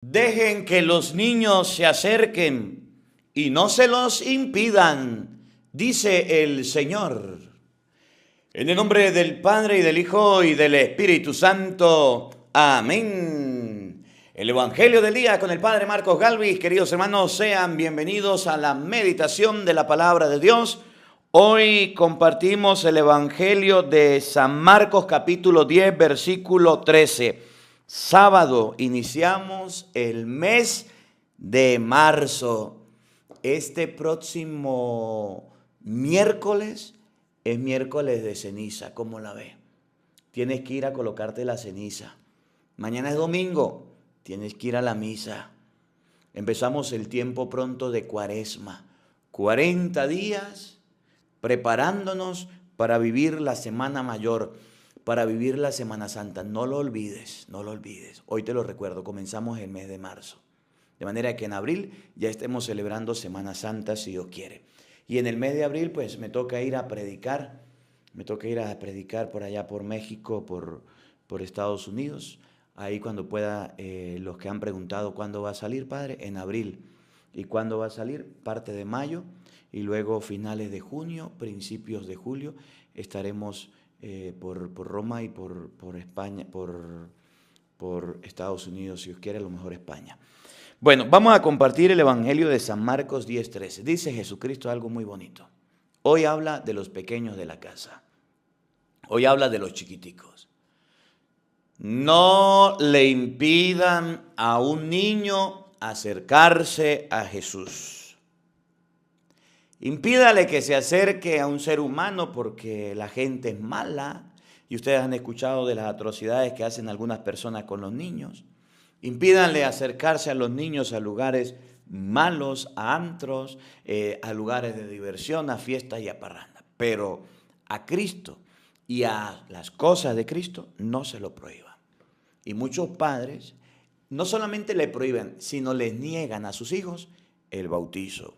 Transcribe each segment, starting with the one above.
Dejen que los niños se acerquen y no se los impidan, dice el Señor. En el nombre del Padre y del Hijo y del Espíritu Santo. Amén. El Evangelio del día con el Padre Marcos Galvis. Queridos hermanos, sean bienvenidos a la meditación de la palabra de Dios. Hoy compartimos el Evangelio de San Marcos capítulo 10, versículo 13. Sábado iniciamos el mes de marzo. Este próximo miércoles es miércoles de ceniza. ¿Cómo la ve? Tienes que ir a colocarte la ceniza. Mañana es domingo. Tienes que ir a la misa. Empezamos el tiempo pronto de Cuaresma. 40 días preparándonos para vivir la Semana Mayor, para vivir la Semana Santa. No lo olvides, no lo olvides. Hoy te lo recuerdo, comenzamos el mes de marzo. De manera que en abril ya estemos celebrando Semana Santa, si Dios quiere. Y en el mes de abril, pues me toca ir a predicar. Me toca ir a predicar por allá, por México, por Estados Unidos. Ahí cuando pueda, los que han preguntado cuándo va a salir, Padre, en abril. ¿Y cuándo va a salir? Parte de mayo. Y luego finales de junio, principios de julio, estaremos por Roma y por España, por Estados Unidos, si Dios quiere, a lo mejor España. Bueno, vamos a compartir el Evangelio de San Marcos 10:13. Dice Jesucristo algo muy bonito. Hoy habla de los pequeños de la casa. Hoy habla de los chiquiticos. No le impidan a un niño acercarse a Jesús. Impídale que se acerque a un ser humano porque la gente es mala y ustedes han escuchado de las atrocidades que hacen algunas personas con los niños. Impídanle acercarse a los niños a lugares malos, a antros, a lugares de diversión, a fiestas y a parranda. Pero a Cristo y a las cosas de Cristo no se lo prohíban. Y muchos padres no solamente le prohíben, sino les niegan a sus hijos el bautizo.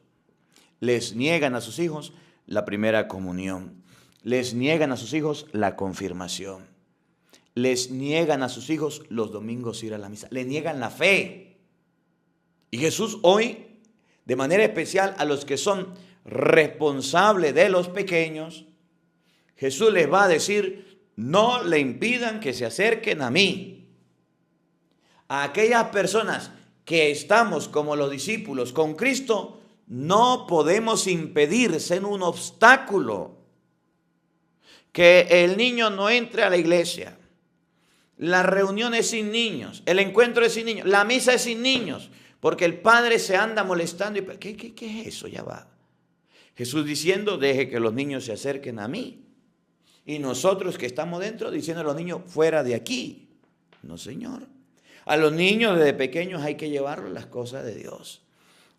Les niegan a sus hijos la primera comunión. Les niegan a sus hijos la confirmación. Les niegan a sus hijos los domingos ir a la misa. Les niegan la fe. Y Jesús hoy, de manera especial a los que son responsables de los pequeños, Jesús les va a decir, no le impidan que se acerquen a mí. A aquellas personas que estamos como los discípulos con Cristo, no podemos impedir, ser un obstáculo, que el niño no entre a la iglesia. La reunión es sin niños, el encuentro es sin niños, la misa es sin niños, porque el padre se anda molestando. Y ¿qué es eso? Ya va. Jesús diciendo, deje que los niños se acerquen a mí. Y nosotros que estamos dentro, diciendo a los niños, fuera de aquí. No, Señor. A los niños desde pequeños hay que llevarlos las cosas de Dios.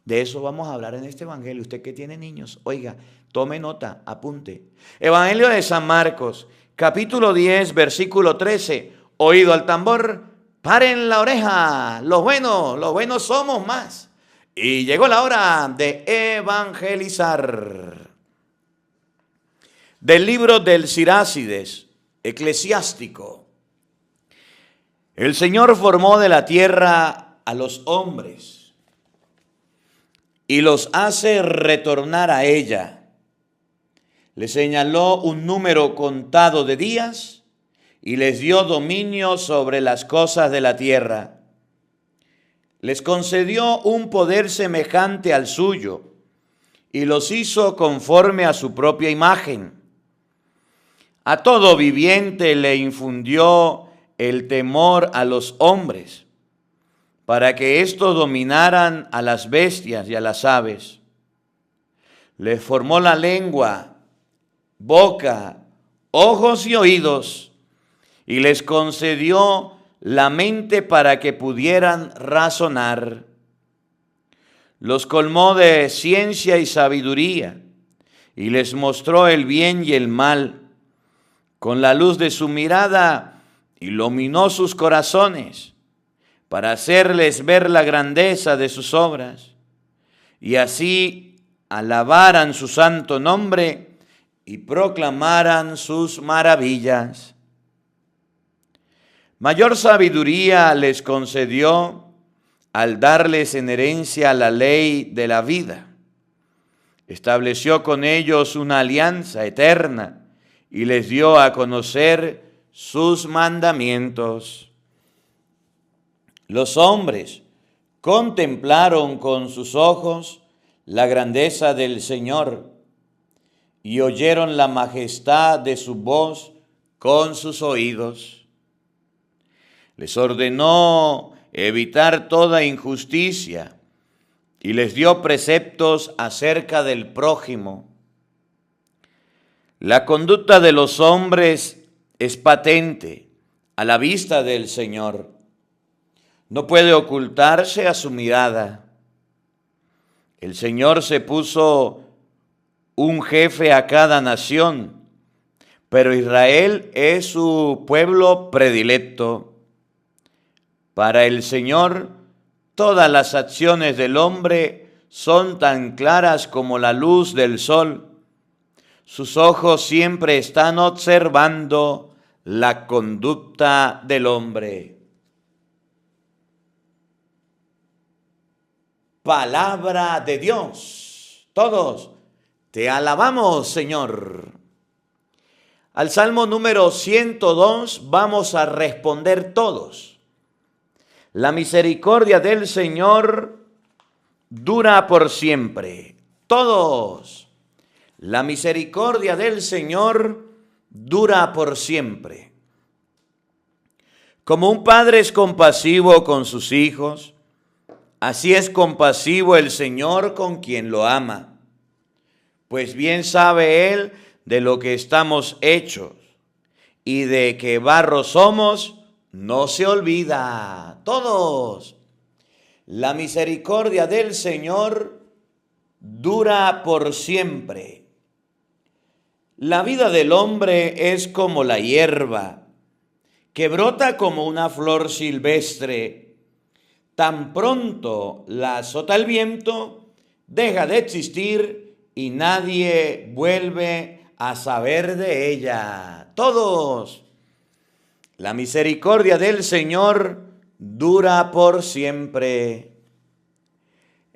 De eso vamos a hablar en este Evangelio. Usted que tiene niños, oiga, tome nota, apunte. Evangelio de San Marcos, capítulo 10, versículo 13. Oído al tambor, paren la oreja. Los buenos somos más. Y llegó la hora de evangelizar. Del libro del Sirácides, eclesiástico. El Señor formó de la tierra a los hombres y los hace retornar a ella. Les señaló un número contado de días y les dio dominio sobre las cosas de la tierra. Les concedió un poder semejante al suyo y los hizo conforme a su propia imagen. A todo viviente le infundió el temor a los hombres, para que éstos dominaran a las bestias y a las aves. Les formó la lengua, boca, ojos y oídos, y les concedió la mente para que pudieran razonar. Los colmó de ciencia y sabiduría, y les mostró el bien y el mal. Con la luz de su mirada iluminó sus corazones, para hacerles ver la grandeza de sus obras, y así alabaran su santo nombre y proclamaran sus maravillas. Mayor sabiduría les concedió al darles en herencia la ley de la vida. Estableció con ellos una alianza eterna y les dio a conocer sus mandamientos. Los hombres contemplaron con sus ojos la grandeza del Señor y oyeron la majestad de su voz con sus oídos. Les ordenó evitar toda injusticia y les dio preceptos acerca del prójimo. La conducta de los hombres es patente a la vista del Señor. No puede ocultarse a su mirada. El Señor se puso un jefe a cada nación, pero Israel es su pueblo predilecto. Para el Señor, todas las acciones del hombre son tan claras como la luz del sol. Sus ojos siempre están observando la conducta del hombre. Palabra de Dios. Todos te alabamos, Señor. Al Salmo número 102 vamos a responder todos. La misericordia del Señor dura por siempre. Todos. La misericordia del Señor dura por siempre. Como un padre es compasivo con sus hijos, así es compasivo el Señor con quien lo ama. Pues bien sabe Él de lo que estamos hechos y de que barro somos, no se olvida. Todos. La misericordia del Señor dura por siempre. La vida del hombre es como la hierba, que brota como una flor silvestre. Tan pronto la azota el viento, deja de existir y nadie vuelve a saber de ella. Todos. La misericordia del Señor dura por siempre.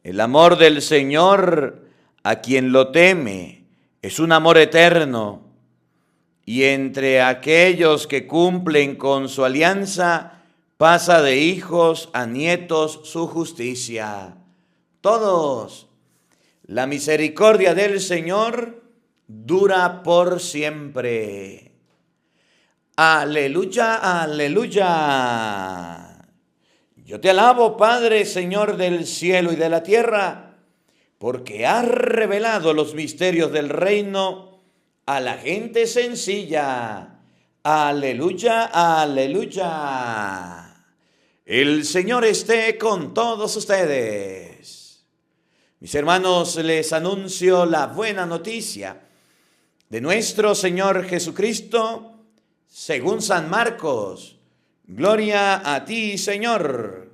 El amor del Señor a quien lo teme es un amor eterno, y entre aquellos que cumplen con su alianza pasa de hijos a nietos su justicia. Todos. La misericordia del Señor dura por siempre. Aleluya, aleluya. Yo te alabo, Padre, Señor del cielo y de la tierra, porque has revelado los misterios del reino a la gente sencilla. Aleluya, aleluya. El Señor esté con todos ustedes. Mis hermanos, les anuncio la buena noticia de nuestro Señor Jesucristo, según San Marcos. Gloria a ti, Señor.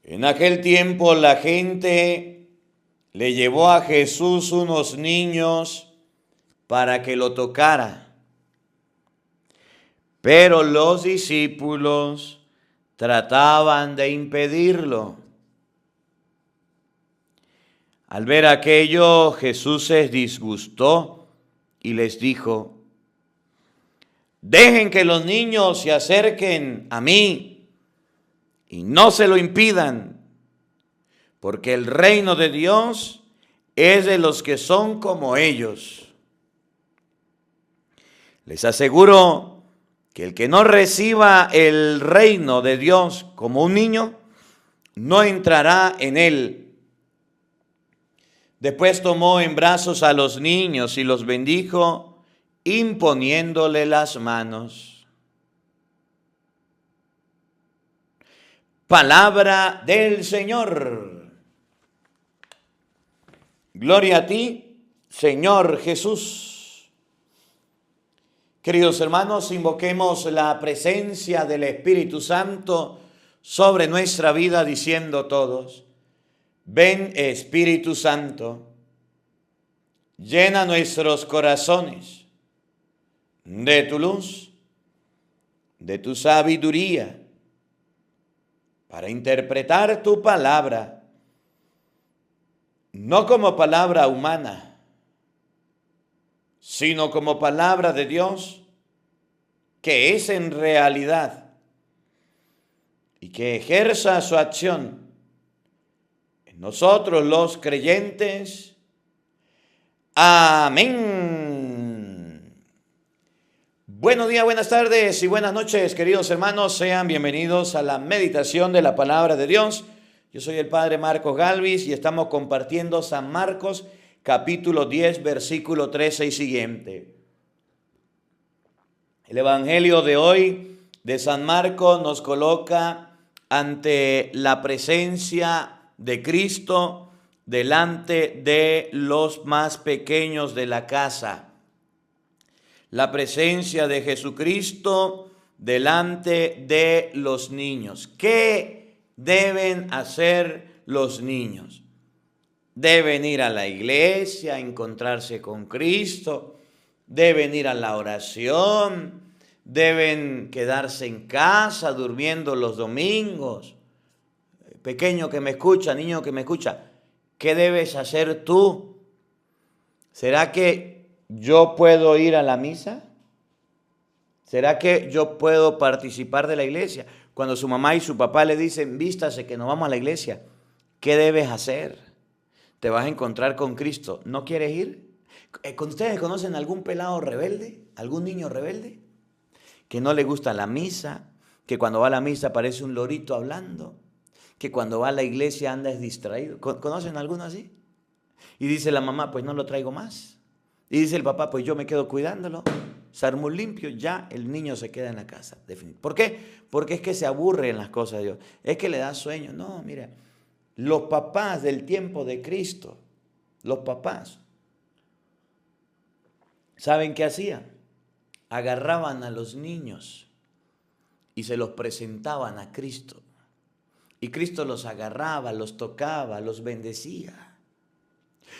En aquel tiempo la gente le llevó a Jesús unos niños para que lo tocara. Pero los discípulos trataban de impedirlo. Al ver aquello, Jesús se disgustó y les dijo: dejen que los niños se acerquen a mí y no se lo impidan, porque el reino de Dios es de los que son como ellos. Les aseguro que el que no reciba el reino de Dios como un niño, no entrará en él. Después tomó en brazos a los niños y los bendijo, imponiéndole las manos. Palabra del Señor. Gloria a ti, Señor Jesús. Queridos hermanos, invoquemos la presencia del Espíritu Santo sobre nuestra vida, diciendo todos: ven, Espíritu Santo, llena nuestros corazones de tu luz, de tu sabiduría, para interpretar tu palabra, no como palabra humana, sino como palabra de Dios, que es en realidad, y que ejerza su acción en nosotros los creyentes. Amén. Buenos días, buenas tardes y buenas noches, queridos hermanos. Sean bienvenidos a la meditación de la palabra de Dios. Yo soy el Padre Marcos Galvis y estamos compartiendo San Marcos capítulo 10, versículo 13 y siguiente. El Evangelio de hoy de San Marcos nos coloca ante la presencia de Cristo delante de los más pequeños de la casa. La presencia de Jesucristo delante de los niños. ¿Qué deben hacer los niños? Deben ir a la iglesia, encontrarse con Cristo, deben ir a la oración, deben quedarse en casa durmiendo los domingos. Pequeño que me escucha, niño que me escucha, ¿qué debes hacer tú? ¿Será que yo puedo ir a la misa? ¿Será que yo puedo participar de la iglesia? Cuando su mamá y su papá le dicen, vístase que nos vamos a la iglesia, ¿qué debes hacer? Te vas a encontrar con Cristo. ¿No quieres ir? ¿Ustedes conocen algún pelado rebelde? ¿Algún niño rebelde? Que no le gusta la misa, que cuando va a la misa parece un lorito hablando, que cuando va a la iglesia anda distraído. ¿Conocen alguno así? Y dice la mamá, pues no lo traigo más. Y dice el papá, pues yo me quedo cuidándolo. Se armó limpio, ya el niño se queda en la casa. ¿Por qué? Porque es que se aburre en las cosas de Dios. Es que le da sueño. No, mira, los papás del tiempo de Cristo, los papás, ¿saben qué hacían? Agarraban a los niños y se los presentaban a Cristo. Y Cristo los agarraba, los tocaba, los bendecía.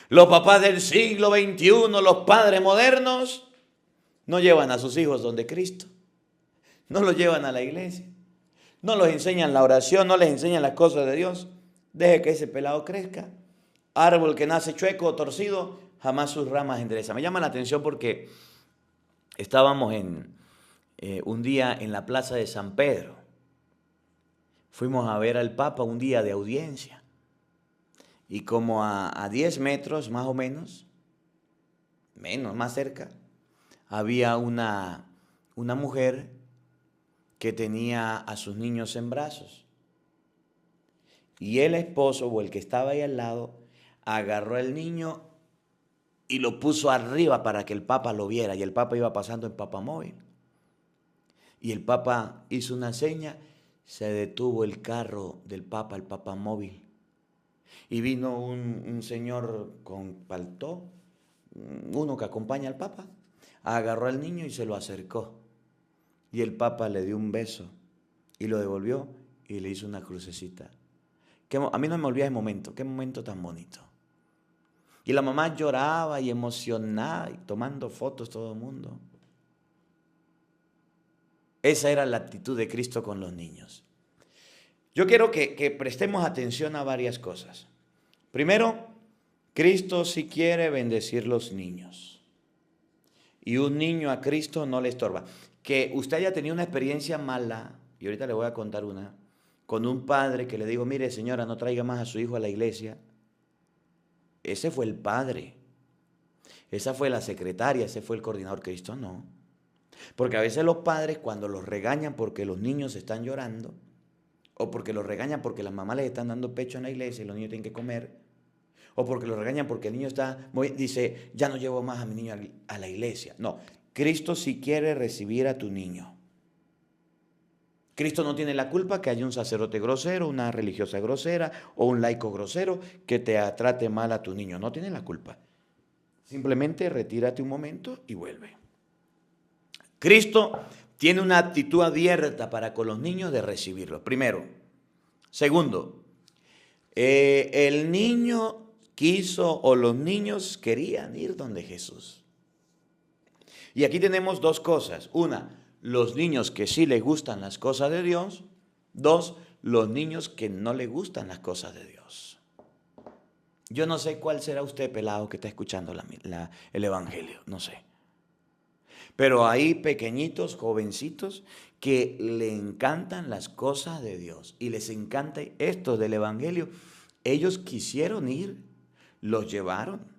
Los papás del siglo XXI, los padres modernos, no llevan a sus hijos donde Cristo. No los llevan a la iglesia. No los enseñan la oración, no les enseñan las cosas de Dios. Deje que ese pelado crezca. Árbol que nace chueco o torcido, jamás sus ramas endereza. Me llama la atención porque estábamos un día en la plaza de San Pedro. Fuimos a ver al Papa un día de audiencia. Y como a 10 metros más o menos, más cerca, había una mujer que tenía a sus niños en brazos. Y el esposo o el que estaba ahí al lado agarró al niño y lo puso arriba para que el Papa lo viera. Y el Papa iba pasando en papamóvil. Y el Papa hizo una seña, se detuvo el carro del Papa, el papamóvil. Y vino un señor con paltó, uno que acompaña al Papa, agarró al niño y se lo acercó. Y el Papa le dio un beso y lo devolvió y le hizo una crucecita. A mí no me olvida ese momento, qué momento tan bonito. Y la mamá lloraba y emocionada y tomando fotos todo el mundo. Esa era la actitud de Cristo con los niños. Yo quiero que prestemos atención a varias cosas. Primero, Cristo sí quiere bendecir los niños. Y un niño a Cristo no le estorba. Que usted haya tenido una experiencia mala, y ahorita le voy a contar una, con un padre que le digo, mire señora, no traiga más a su hijo a la iglesia. Ese fue el padre. Esa fue la secretaria, ese fue el coordinador. Cristo no. Porque a veces los padres cuando los regañan porque los niños están llorando, o porque los regañan porque las mamás les están dando pecho en la iglesia y los niños tienen que comer, o porque los regañan porque el niño dice, ya no llevo más a mi niño a la iglesia. No, Cristo sí quiere recibir a tu niño. Cristo no tiene la culpa que haya un sacerdote grosero, una religiosa grosera o un laico grosero que te trate mal a tu niño. No tiene la culpa. Simplemente retírate un momento y vuelve. Cristo tiene una actitud abierta para con los niños de recibirlos. Primero. Segundo, el niño quiso o los niños querían ir donde Jesús. Y aquí tenemos dos cosas. Una, los niños que sí les gustan las cosas de Dios. Dos, los niños que no les gustan las cosas de Dios. Yo no sé cuál será usted, pelado, que está escuchando el Evangelio, no sé. Pero hay pequeñitos, jovencitos, que le encantan las cosas de Dios y les encanta esto del Evangelio. Ellos quisieron ir, los llevaron,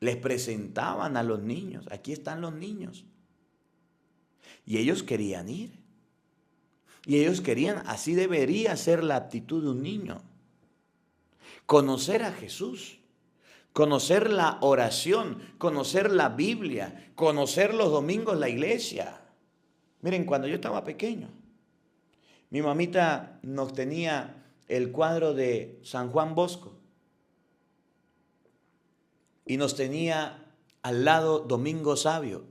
les presentaban a los niños. Aquí están los niños. Y ellos querían ir. Y ellos querían, así debería ser la actitud de un niño. Conocer a Jesús, conocer la oración, conocer la Biblia, conocer los domingos la iglesia. Miren, cuando yo estaba pequeño, mi mamita nos tenía el cuadro de San Juan Bosco y nos tenía al lado Domingo Sabio.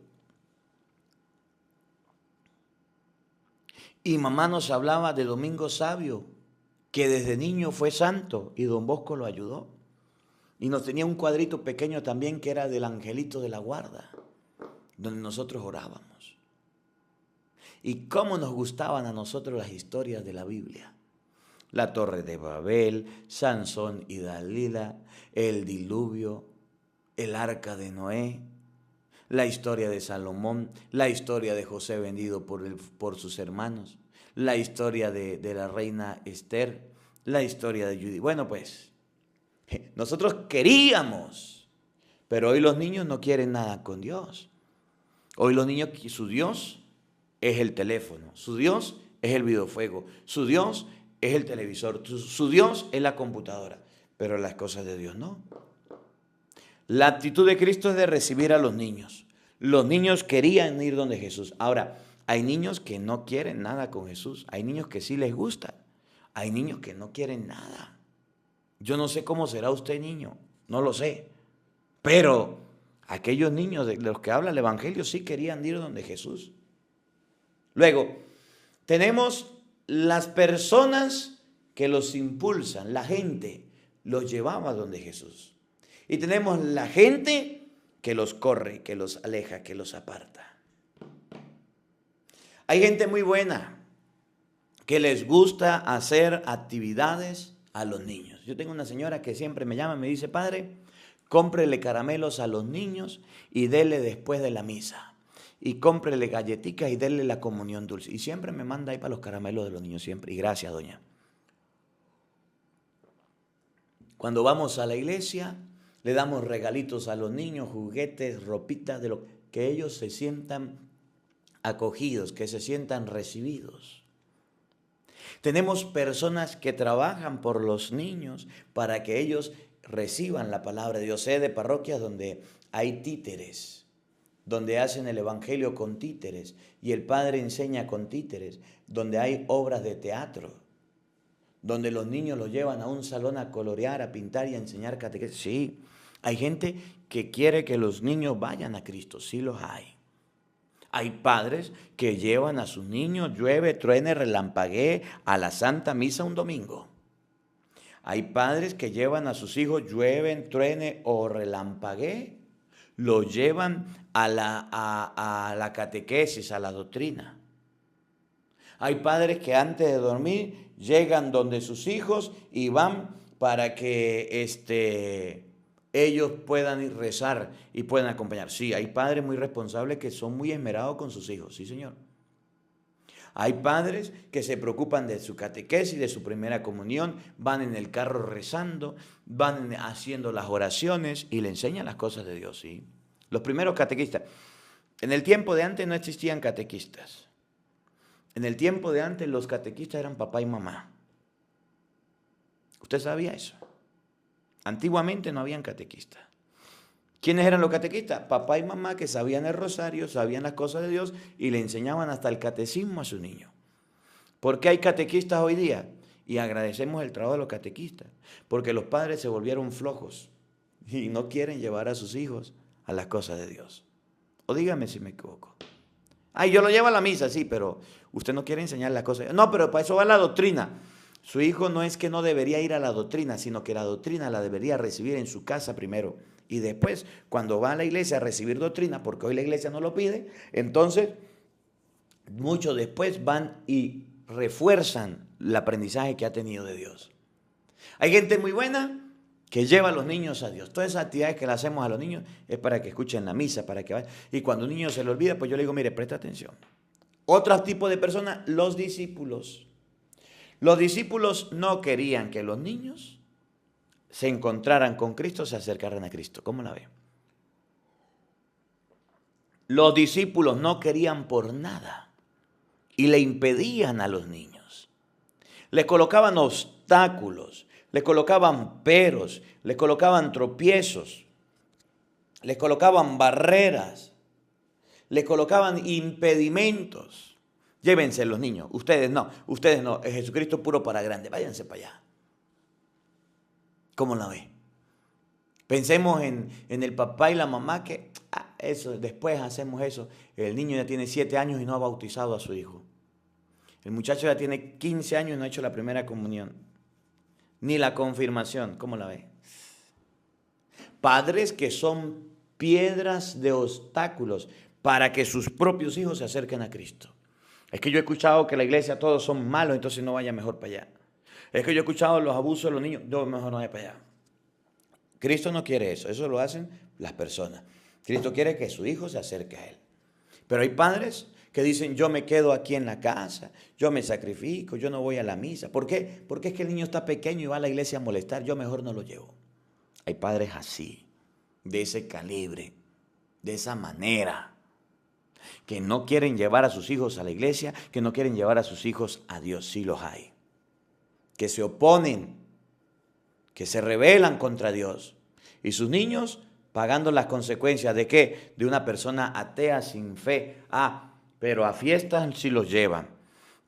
Y mamá nos hablaba de Domingo Sabio, que desde niño fue santo y don Bosco lo ayudó. Y nos tenía un cuadrito pequeño también que era del Angelito de la Guarda, donde nosotros orábamos. Y cómo nos gustaban a nosotros las historias de la Biblia. La Torre de Babel, Sansón y Dalila, el diluvio, el arca de Noé, la historia de Salomón, la historia de José vendido por sus hermanos, la historia de la reina Esther, la historia de Judith. Bueno, pues, nosotros queríamos, pero hoy los niños no quieren nada con Dios. Hoy los niños, su Dios es el teléfono, su Dios es el videojuego, su Dios es el televisor, su Dios es la computadora, pero las cosas de Dios no. La actitud de Cristo es de recibir a los niños. Los niños querían ir donde Jesús. Ahora, hay niños que no quieren nada con Jesús. Hay niños que sí les gusta. Hay niños que no quieren nada. Yo no sé cómo será usted niño, no lo sé. Pero aquellos niños de los que habla el Evangelio sí querían ir donde Jesús. Luego, tenemos las personas que los impulsan. La gente los llevaba donde Jesús. Y tenemos la gente que los corre, que los aleja, que los aparta. Hay gente muy buena que les gusta hacer actividades a los niños. Yo tengo una señora que siempre me llama y me dice, padre, cómprele caramelos a los niños y dele después de la misa. Y cómprele galletitas y dele la comunión dulce. Y siempre me manda ahí para los caramelos de los niños, siempre. Y gracias, doña. Cuando vamos a la iglesia, le damos regalitos a los niños, juguetes, ropitas, de lo que ellos se sientan acogidos, que se sientan recibidos. Tenemos personas que trabajan por los niños para que ellos reciban la palabra de Dios. Sé de parroquias donde hay títeres, donde hacen el evangelio con títeres y el padre enseña con títeres, donde hay obras de teatro, donde los niños los llevan a un salón a colorear, a pintar y a enseñar catequesis. Sí, hay gente que quiere que los niños vayan a Cristo, sí los hay. Hay padres que llevan a sus niños, llueve, truene, relampaguee, a la Santa Misa un domingo. Hay padres que llevan a sus hijos, llueven, truene o relampaguee, los llevan a la catequesis, a la doctrina. Hay padres que antes de dormir llegan donde sus hijos y van para que ellos puedan ir rezar y puedan acompañar. Sí, hay padres muy responsables que son muy esmerados con sus hijos, sí señor. Hay padres que se preocupan de su catequesis, de su primera comunión, van en el carro rezando, van haciendo las oraciones y le enseñan las cosas de Dios, sí. Los primeros catequistas. En el tiempo de antes no existían catequistas. En el tiempo de antes los catequistas eran papá y mamá. ¿Usted sabía eso? Antiguamente no habían catequistas. ¿Quiénes eran los catequistas? Papá y mamá que sabían el rosario, sabían las cosas de Dios y le enseñaban hasta el catecismo a sus niños. ¿Por qué hay catequistas hoy día? Y agradecemos el trabajo de los catequistas, porque los padres se volvieron flojos y no quieren llevar a sus hijos a las cosas de Dios. O dígame si me equivoco. Ay, yo lo llevo a la misa, sí, pero usted no quiere enseñar las cosas. No, pero para eso va la doctrina. Su hijo no es que no debería ir a la doctrina, sino que la doctrina la debería recibir en su casa primero Y después, cuando va a la iglesia a recibir doctrina, porque hoy la iglesia no lo pide, entonces mucho después van y refuerzan el aprendizaje que ha tenido de Dios. Hay gente muy buena que lleva a los niños a Dios. Todas esas actividades que le hacemos a los niños es para que escuchen la misa, para que vayan. Y cuando un niño se le olvida, pues yo le digo, mire, presta atención. Otro tipo de personas, los discípulos. Los discípulos no querían que los niños se encontraran con Cristo, se acercaran a Cristo. ¿Cómo la ve? Los discípulos no querían por nada y le impedían a los niños. Les colocaban obstáculos, les colocaban peros, les colocaban tropiezos, les colocaban barreras, les colocaban impedimentos. Llévense los niños, ustedes no, Jesucristo es puro para grande, váyanse para allá. ¿Cómo la ve? Pensemos en el papá y la mamá que, eso, después hacemos eso. El niño ya tiene 7 años y no ha bautizado a su hijo. El muchacho ya tiene 15 años y no ha hecho la primera comunión, ni la confirmación. ¿Cómo la ve? Padres que son piedras de obstáculos para que sus propios hijos se acerquen a Cristo. Es que yo he escuchado que la iglesia todos son malos, entonces no vaya mejor para allá. Es que yo he escuchado los abusos de los niños, yo mejor no vaya para allá. Cristo no quiere eso, eso lo hacen las personas. Cristo quiere que su hijo se acerque a Él. Pero hay padres que dicen, yo me quedo aquí en la casa, yo me sacrifico, yo no voy a la misa. ¿Por qué? Porque es que el niño está pequeño y va a la iglesia a molestar, yo mejor no lo llevo. Hay padres así, de ese calibre, de esa manera, que no quieren llevar a sus hijos a la iglesia, que no quieren llevar a sus hijos a Dios. Sí los hay. Que se oponen, que se rebelan contra Dios. Y sus niños pagando las consecuencias de ¿qué? De una persona atea sin fe. Pero a fiestas sí los llevan,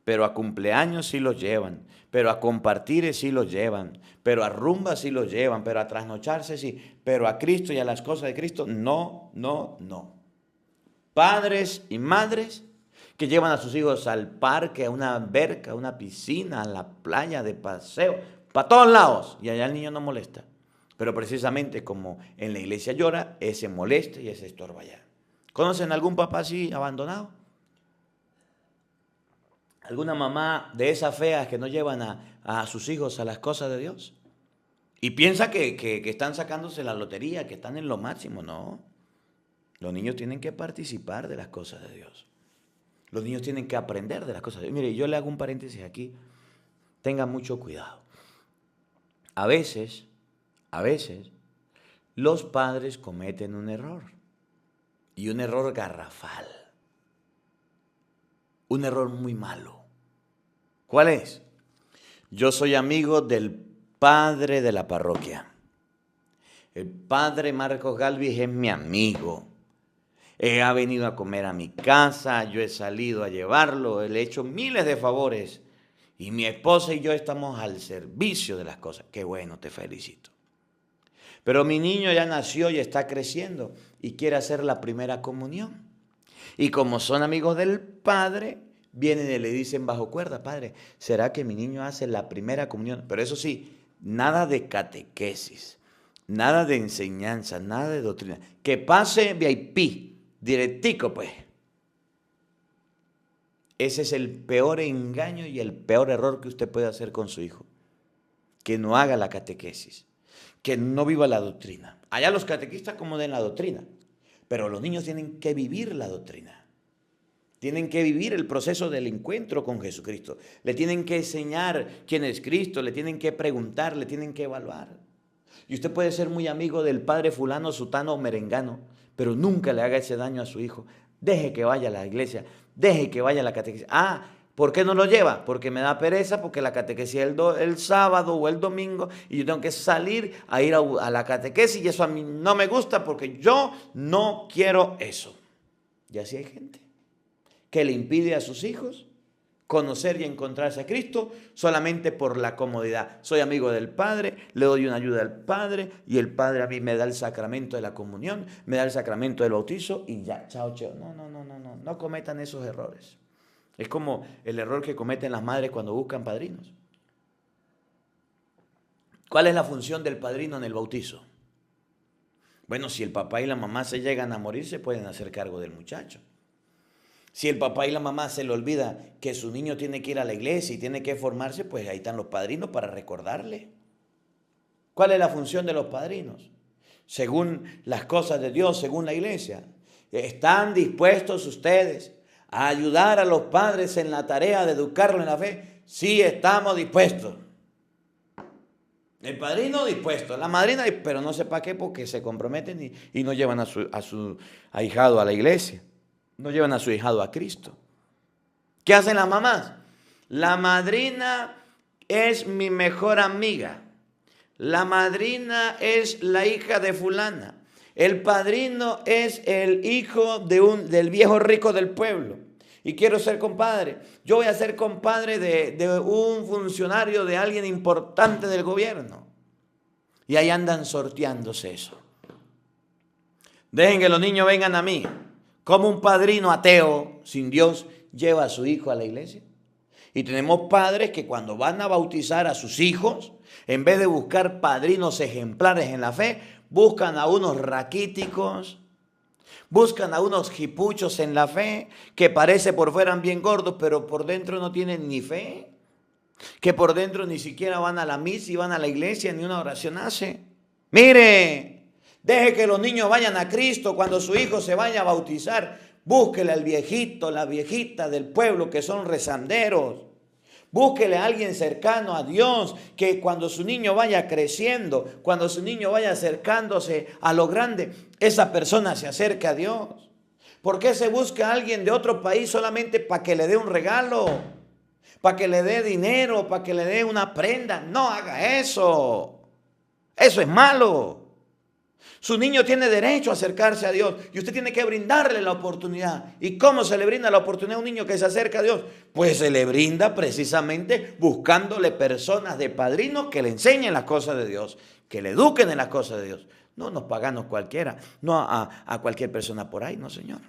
pero a cumpleaños sí los llevan, pero a compartir sí los llevan, pero a rumbas sí los llevan, pero a trasnocharse sí, pero a Cristo y a las cosas de Cristo no. Padres y madres que llevan a sus hijos al parque, a una alberca, a una piscina, a la playa de paseo, para todos lados, y allá el niño no molesta. Pero precisamente como en la iglesia llora, ese molesta y ese estorba allá. ¿Conocen algún papá así abandonado? ¿Alguna mamá de esas feas que no llevan a sus hijos a las cosas de Dios? Y piensa que están sacándose la lotería, que están en lo máximo. No. Los niños tienen que participar de las cosas de Dios. Los niños tienen que aprender de las cosas de Dios. Mire, yo le hago un paréntesis aquí. Tenga mucho cuidado. A veces, los padres cometen un error. Y un error garrafal. Un error muy malo. ¿Cuál es? Yo soy amigo del padre de la parroquia. El padre Marcos Galvis es mi amigo. Él ha venido a comer a mi casa, yo he salido a llevarlo, le he hecho miles de favores. Y mi esposa y yo estamos al servicio de las cosas. Qué bueno, te felicito. Pero mi niño ya nació y está creciendo y quiere hacer la primera comunión. Y como son amigos del padre, vienen y le dicen bajo cuerda, padre, ¿será que mi niño hace la primera comunión? Pero eso sí, nada de catequesis, nada de enseñanza, nada de doctrina. Que pase VIP, directico pues. Ese es el peor engaño y el peor error que usted puede hacer con su hijo. Que no haga la catequesis, que no viva la doctrina. Allá los catequistas acomoden la doctrina, pero los niños tienen que vivir la doctrina. Tienen que vivir el proceso del encuentro con Jesucristo. Le tienen que enseñar quién es Cristo, le tienen que preguntar, le tienen que evaluar. Y usted puede ser muy amigo del padre fulano, sutano o merengano, pero nunca le haga ese daño a su hijo. Deje que vaya a la iglesia, deje que vaya a la catequesis. ¿Por qué no lo lleva? Porque me da pereza, porque la catequesis es el sábado o el domingo y yo tengo que salir a ir a la catequesis y eso a mí no me gusta porque yo no quiero eso. Y así hay gente que le impide a sus hijos conocer y encontrarse a Cristo solamente por la comodidad. Soy amigo del Padre, le doy una ayuda al Padre y el Padre a mí me da el sacramento de la comunión, me da el sacramento del bautizo y ya, chao. No cometan esos errores. Es como el error que cometen las madres cuando buscan padrinos. ¿Cuál es la función del padrino en el bautizo? Bueno, si el papá y la mamá se llegan a morir, se pueden hacer cargo del muchacho. Si el papá y la mamá se le olvida que su niño tiene que ir a la iglesia y tiene que formarse, pues ahí están los padrinos para recordarle. ¿Cuál es la función de los padrinos? Según las cosas de Dios, según la iglesia. ¿Están dispuestos ustedes a ayudar a los padres en la tarea de educarlo en la fe? Sí, estamos dispuestos. El padrino dispuesto, la madrina, pero no sé para qué, porque se comprometen y no llevan a su ahijado a la iglesia. No llevan a su ahijado a Cristo. ¿Qué hacen las mamás? La madrina es mi mejor amiga. La madrina es la hija de fulana. El padrino es el hijo del viejo rico del pueblo. Y quiero ser compadre. Yo voy a ser compadre de un funcionario, de alguien importante del gobierno. Y ahí andan sorteándose eso. Dejen que los niños vengan a mí. ¿Cómo un padrino ateo, sin Dios, lleva a su hijo a la iglesia? Y tenemos padres que cuando van a bautizar a sus hijos, en vez de buscar padrinos ejemplares en la fe, buscan a unos raquíticos, buscan a unos jipuchos en la fe, que parece por fuera bien gordos, pero por dentro no tienen ni fe, que por dentro ni siquiera van a la misa y van a la iglesia, ni una oración hace. Mire, deje que los niños vayan a Cristo cuando su hijo se vaya a bautizar. Búsquele al viejito, la viejita del pueblo que son rezanderos. Búsquele a alguien cercano a Dios, que cuando su niño vaya creciendo, cuando su niño vaya acercándose a lo grande, esa persona se acerque a Dios. ¿Por qué se busca a alguien de otro país solamente para que le dé un regalo? Para que le dé dinero, para que le dé una prenda. No haga eso. Eso es malo. Su niño tiene derecho a acercarse a Dios y usted tiene que brindarle la oportunidad. ¿Y cómo se le brinda la oportunidad a un niño que se acerca a Dios? Pues se le brinda precisamente buscándole personas de padrinos que le enseñen las cosas de Dios, que le eduquen en las cosas de Dios. No unos paganos cualquiera, no a cualquier persona por ahí, no señor.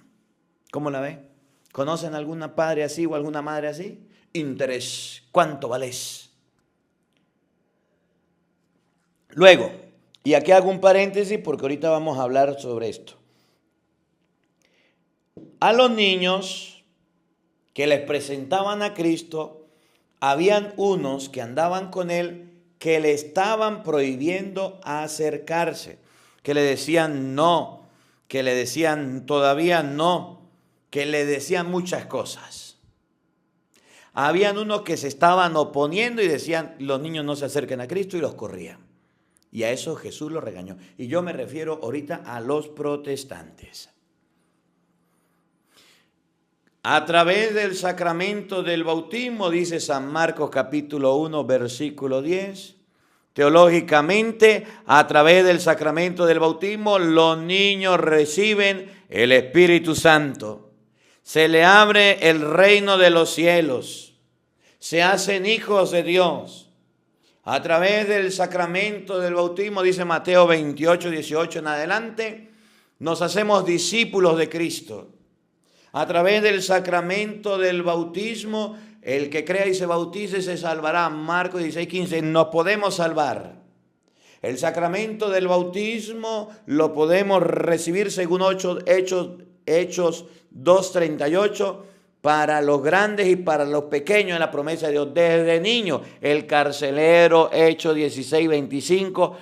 ¿Cómo la ve? ¿Conocen alguna padre así o alguna madre así? Interés, ¿cuánto vales? Luego, y aquí hago un paréntesis porque ahorita vamos a hablar sobre esto. A los niños que les presentaban a Cristo, habían unos que andaban con él que le estaban prohibiendo acercarse, que le decían no, que le decían todavía no, que le decían muchas cosas. Habían unos que se estaban oponiendo y decían los niños no se acerquen a Cristo y los corrían. Y a eso Jesús lo regañó. Y yo me refiero ahorita a los protestantes. A través del sacramento del bautismo, dice San Marcos capítulo 1, versículo 10, teológicamente, a través del sacramento del bautismo, los niños reciben el Espíritu Santo. Se le abre el reino de los cielos. Se hacen hijos de Dios. A través del sacramento del bautismo, dice Mateo 28, 18 en adelante, nos hacemos discípulos de Cristo. A través del sacramento del bautismo, el que crea y se bautice se salvará. Marcos 16, 15, nos podemos salvar. El sacramento del bautismo lo podemos recibir según Hechos 2, 38, para los grandes y para los pequeños en la promesa de Dios. Desde niño, el carcelero, Hechos 16, 25,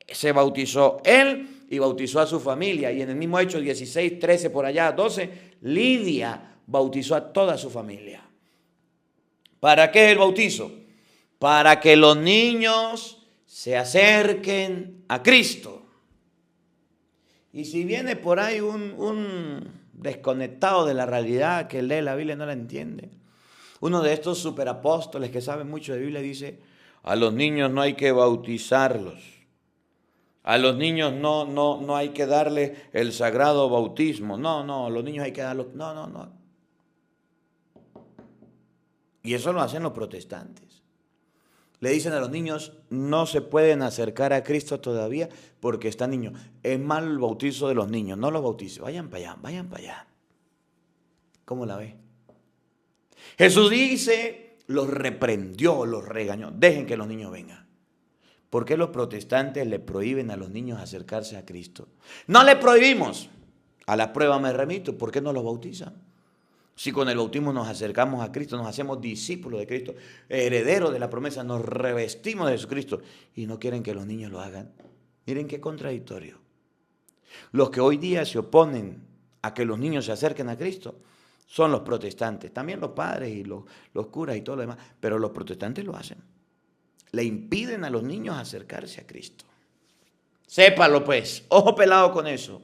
se bautizó él y bautizó a su familia. Y en el mismo Hechos 16, 13, por allá, 12, Lidia bautizó a toda su familia. ¿Para qué el bautizo? Para que los niños se acerquen a Cristo. Y si viene por ahí un desconectado de la realidad, que lee la Biblia y no la entiende, uno de estos superapóstoles que saben mucho de Biblia dice, a los niños no hay que bautizarlos, a los niños no hay que darle el sagrado bautismo, no, a los niños hay que darlo, no. Y eso lo hacen los protestantes. Le dicen a los niños, no se pueden acercar a Cristo todavía porque están niños. Es malo el bautizo de los niños, no los bautice. Vayan para allá. ¿Cómo la ve? Jesús dice, los reprendió, los regañó. Dejen que los niños vengan. ¿Por qué los protestantes le prohíben a los niños acercarse a Cristo? No le prohibimos. A la prueba me remito. ¿Por qué no los bautizan? Si con el bautismo nos acercamos a Cristo, nos hacemos discípulos de Cristo, herederos de la promesa, nos revestimos de Jesucristo y no quieren que los niños lo hagan. Miren qué contradictorio. Los que hoy día se oponen a que los niños se acerquen a Cristo son los protestantes, también los padres y los curas y todo lo demás, pero los protestantes lo hacen. Le impiden a los niños acercarse a Cristo. Sépalo pues, ojo pelado con eso.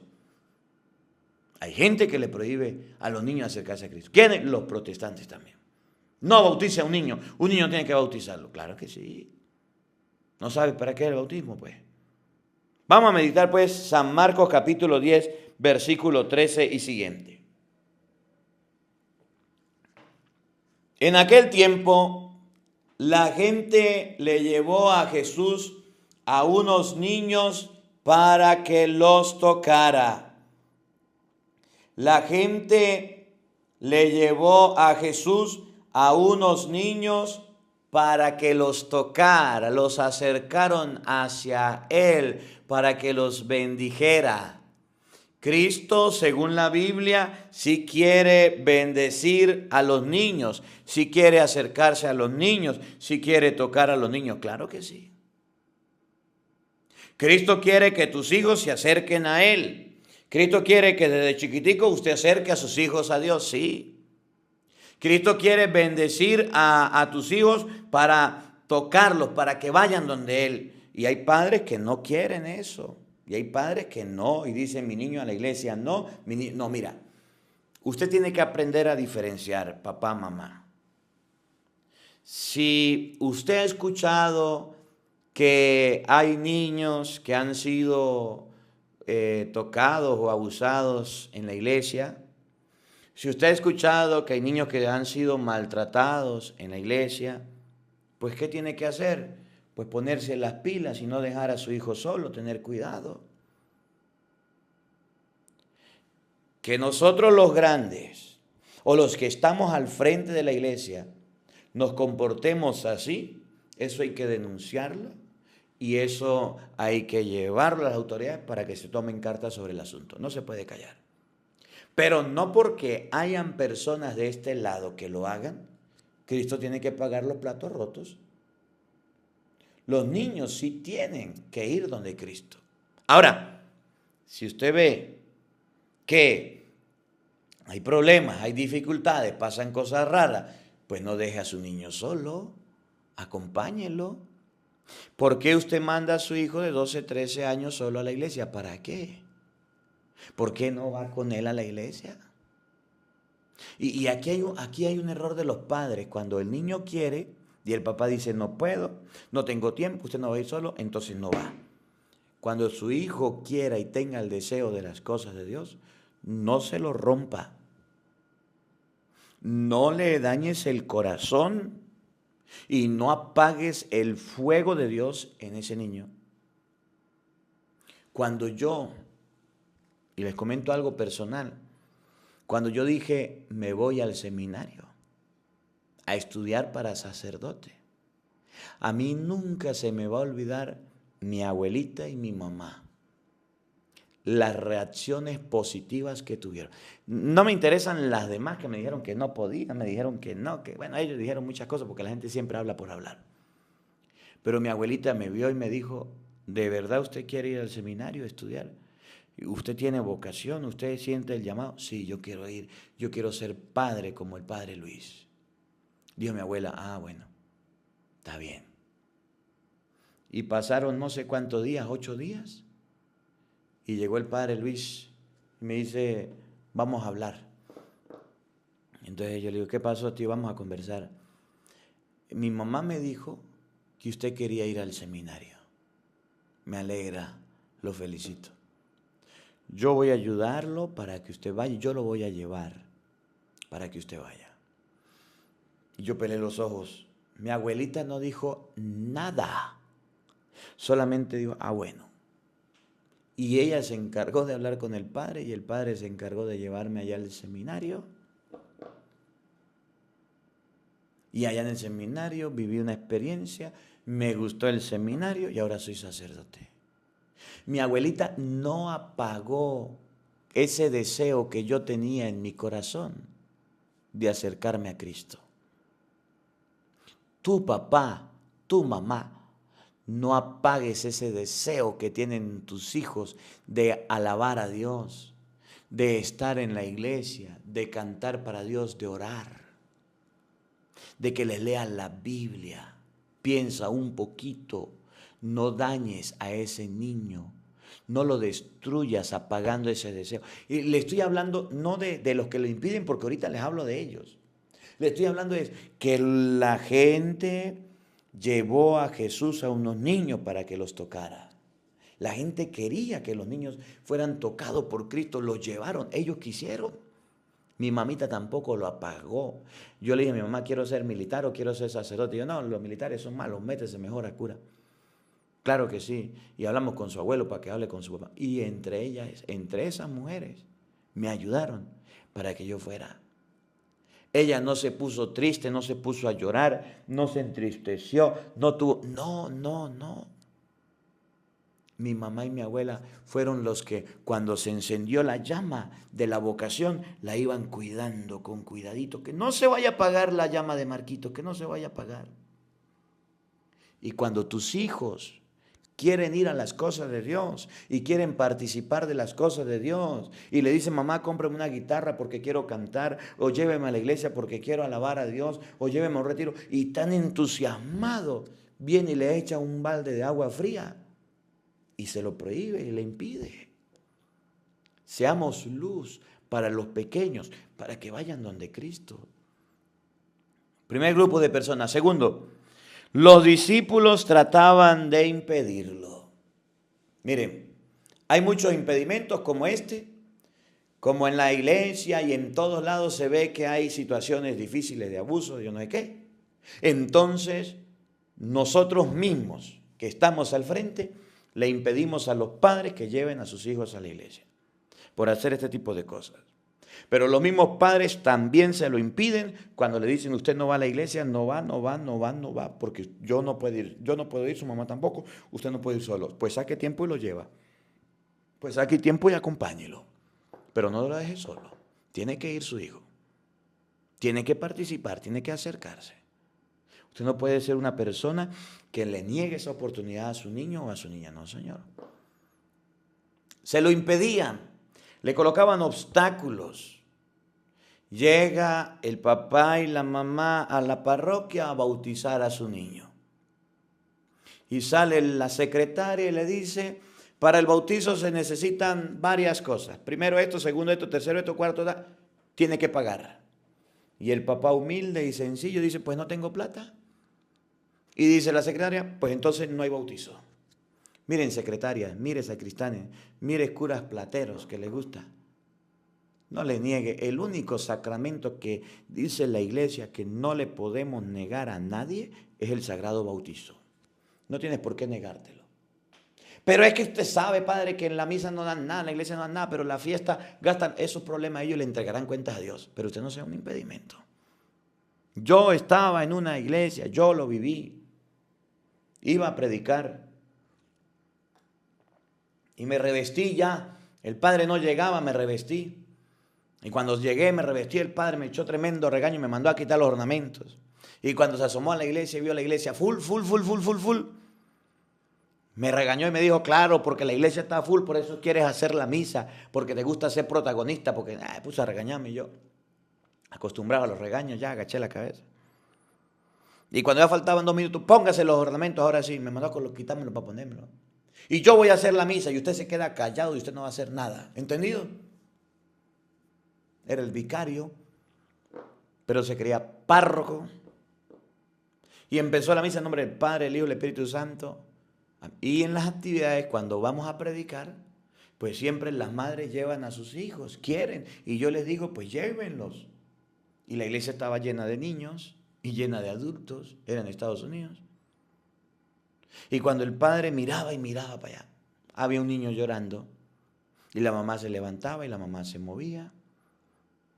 Hay gente que le prohíbe a los niños acercarse a Cristo. ¿Quiénes? Los protestantes también. No bautice a un niño tiene que bautizarlo. Claro que sí. ¿No sabes para qué es el bautismo? Pues vamos a meditar pues San Marcos capítulo 10, versículo 13 y siguiente. En aquel tiempo, la gente le llevó a Jesús a unos niños para que los tocara. La gente le llevó a Jesús a unos niños para que los tocara, los acercaron hacia Él para que los bendijera. Cristo, según la Biblia, sí quiere bendecir a los niños, sí quiere acercarse a los niños, sí quiere tocar a los niños. Claro que sí. Cristo quiere que tus hijos se acerquen a Él. Cristo quiere que desde chiquitico usted acerque a sus hijos a Dios, sí. Cristo quiere bendecir a tus hijos para tocarlos, para que vayan donde Él. Y hay padres que no quieren eso. Y hay padres que no, y dicen mi niño a la iglesia, no, no, mira, usted tiene que aprender a diferenciar, papá, mamá. Si usted ha escuchado que hay niños que han sido tocados o abusados en la iglesia, si usted ha escuchado que hay niños que han sido maltratados en la iglesia, pues ¿qué tiene que hacer? Pues ponerse las pilas y no dejar a su hijo solo, tener cuidado. Que nosotros los grandes o los que estamos al frente de la iglesia nos comportemos así, eso hay que denunciarlo y eso hay que llevarlo a las autoridades para que se tomen cartas sobre el asunto. No se puede callar. Pero no porque hayan personas de este lado que lo hagan, Cristo tiene que pagar los platos rotos. Los niños sí tienen que ir donde Cristo. Ahora, si usted ve que hay problemas, hay dificultades, pasan cosas raras, pues no deje a su niño solo, acompáñelo. ¿Por qué usted manda a su hijo de 12, 13 años solo a la iglesia? ¿Para qué? ¿Por qué no va con él a la iglesia? Y aquí hay un error de los padres. Cuando el niño quiere y el papá dice no puedo, no tengo tiempo, usted no va a ir solo, entonces no va. Cuando su hijo quiera y tenga el deseo de las cosas de Dios, no se lo rompa. No le dañes el corazón y no apagues el fuego de Dios en ese niño. Cuando yo, y les comento algo personal, cuando yo dije me voy al seminario a estudiar para sacerdote, a mí nunca se me va a olvidar mi abuelita y mi mamá. Las reacciones positivas que tuvieron. No me interesan las demás que me dijeron que no podían, me dijeron que no, que bueno, ellos dijeron muchas cosas porque la gente siempre habla por hablar. Pero mi abuelita me vio y me dijo, ¿de verdad usted quiere ir al seminario a estudiar? ¿Usted tiene vocación? ¿Usted siente el llamado? Sí, yo quiero ir, yo quiero ser padre como el padre Luis. Dijo mi abuela, bueno, está bien. Y pasaron no sé cuántos días, 8 días. Y llegó el padre Luis y me dice, vamos a hablar. Entonces yo le digo, ¿qué pasó, tío? Vamos a conversar. Mi mamá me dijo que usted quería ir al seminario. Me alegra, lo felicito. Yo voy a ayudarlo para que usted vaya, yo lo voy a llevar para que usted vaya. Y yo pelé los ojos. Mi abuelita no dijo nada, solamente dijo, bueno. Y ella se encargó de hablar con el padre y el padre se encargó de llevarme allá al seminario. Y allá en el seminario viví una experiencia Me gustó el seminario y ahora soy sacerdote. Mi abuelita no apagó ese deseo que yo tenía en mi corazón de acercarme a Cristo. Tu papá, tu mamá, no apagues ese deseo que tienen tus hijos de alabar a Dios, de estar en la iglesia, de cantar para Dios, de orar, de que les lean la Biblia. Piensa un poquito, no dañes a ese niño, no lo destruyas apagando ese deseo. Y le estoy hablando no de los que lo impiden, porque ahorita les hablo de ellos. Le estoy hablando de que la gente llevó a Jesús a unos niños para que los tocara. La gente quería que los niños fueran tocados por Cristo, los llevaron, ellos quisieron. Mi mamita tampoco lo apagó. Yo le dije a mi mamá, quiero ser militar o quiero ser sacerdote. Y yo, no, los militares son malos, métese mejor a cura. Claro que sí. Y hablamos con su abuelo para que hable con su papá. Y entre ellas, entre esas mujeres, me ayudaron para que yo fuera. Ella no se puso triste, no se puso a llorar, no se entristeció, no tuvo... No. Mi mamá y mi abuela fueron los que cuando se encendió la llama de la vocación, la iban cuidando con cuidadito, que no se vaya a apagar la llama de Marquito, que no se vaya a apagar. Y cuando tus hijos quieren ir a las cosas de Dios y quieren participar de las cosas de Dios y le dicen, mamá, cómprame una guitarra porque quiero cantar, o lléveme a la iglesia porque quiero alabar a Dios, o lléveme a un retiro, y tan entusiasmado viene y le echa un balde de agua fría y se lo prohíbe y le impide. Seamos luz para los pequeños, para que vayan donde Cristo. Primer grupo de personas. Segundo, los discípulos trataban de impedirlo. Miren, hay muchos impedimentos como este, como en la iglesia y en todos lados se ve que hay situaciones difíciles de abuso, de yo no sé qué. Entonces, nosotros mismos que estamos al frente, le impedimos a los padres que lleven a sus hijos a la iglesia por hacer este tipo de cosas. Pero los mismos padres también se lo impiden cuando le dicen, usted no va a la iglesia, no va, porque yo no puedo ir, su mamá tampoco, usted no puede ir solo. Pues saque tiempo y lo lleva. Pues saque tiempo y acompáñelo. Pero no lo deje solo. Tiene que ir su hijo. Tiene que participar, tiene que acercarse. Usted no puede ser una persona que le niegue esa oportunidad a su niño o a su niña. No, señor. Se lo impedían. Le colocaban obstáculos. Llega el papá y la mamá a la parroquia a bautizar a su niño. Y sale la secretaria y le dice, para el bautizo se necesitan varias cosas. Primero esto, segundo esto, tercero esto, cuarto, tiene que pagar. Y el papá humilde y sencillo dice, pues no tengo plata. Y dice la secretaria, pues entonces no hay bautizo. Miren secretarias, miren sacristanes, miren curas plateros que les gusta. No le niegue, el único sacramento que dice la iglesia que no le podemos negar a nadie es el sagrado bautizo. No tienes por qué negártelo. Pero es que usted sabe, padre, que en la misa no dan nada, en la iglesia no dan nada, pero en la fiesta gastan esos problemas, ellos le entregarán cuentas a Dios. Pero usted no sea un impedimento. Yo estaba en una iglesia, yo lo viví, iba a predicar y me revestí ya. El padre no llegaba, me revestí. Y cuando llegué, me revestí, el padre me echó tremendo regaño y me mandó a quitar los ornamentos. Y cuando se asomó a la iglesia y vio la iglesia full, me regañó y me dijo, claro, porque la iglesia está full, por eso quieres hacer la misa, porque te gusta ser protagonista, porque puso a regañarme y yo, acostumbrado a los regaños, ya agaché la cabeza. Y cuando ya faltaban 2 minutos, póngase los ornamentos, ahora sí, me mandó a quitármelo para ponérmelo. Y yo voy a hacer la misa y usted se queda callado y usted no va a hacer nada, ¿entendido? Era el vicario, pero se creía párroco. Y empezó la misa en nombre del Padre, el Hijo y el Espíritu Santo. Y en las actividades, cuando vamos a predicar, pues siempre las madres llevan a sus hijos, quieren. Y yo les digo, pues llévenlos. Y la iglesia estaba llena de niños y llena de adultos, era en Estados Unidos. Y cuando el padre miraba y miraba para allá, había un niño llorando. Y la mamá se levantaba y la mamá se movía.